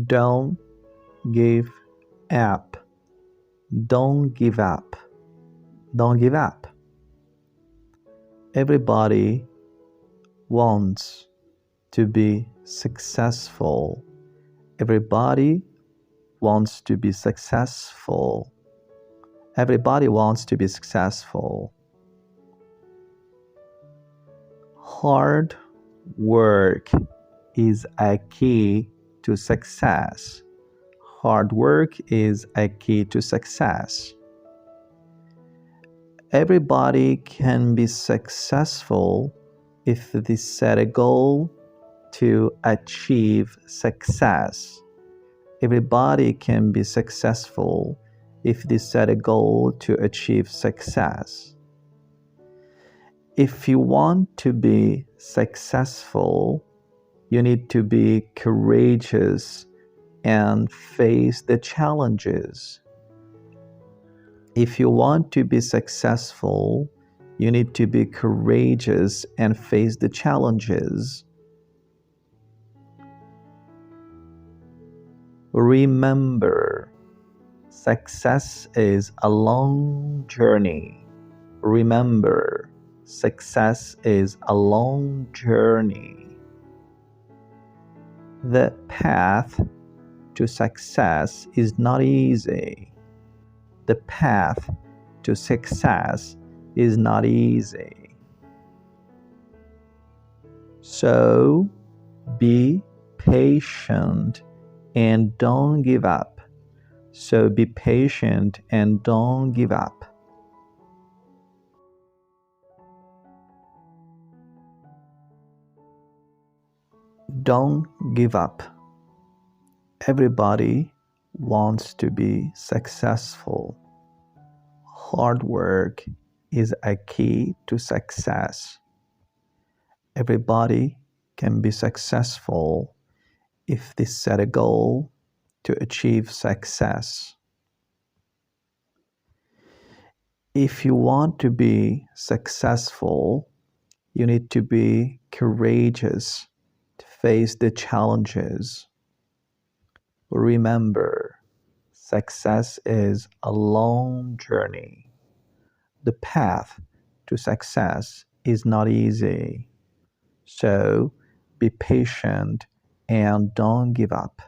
Don't give up. Don't give up. Don't give up. Everybody wants to be successful. Everybody wants to be successful. Everybody wants to be successful. Hard work is a key to success. Hard work is a key to success. Everybody can be successful if they set a goal to achieve success. Everybody can be successful if they set a goal to achieve success. If you want to be successful, you need to be courageous and face the challenges. If you want to be successful, you need to be courageous and face the challenges. Remember, success is a long journey. Remember, success is a long journey. The path to success is not easy. The path to success is not easy. So be patient and don't give up. So be patient and don't give up. Don't give up. Everybody wants to be successful. Hard work is a key to success. Everybody can be successful if they set a goal to achieve success. If you want to be successful, you need to be courageous to face the challenges. Remember, success is a long journey. The path to success is not easy. So be patient and don't give up.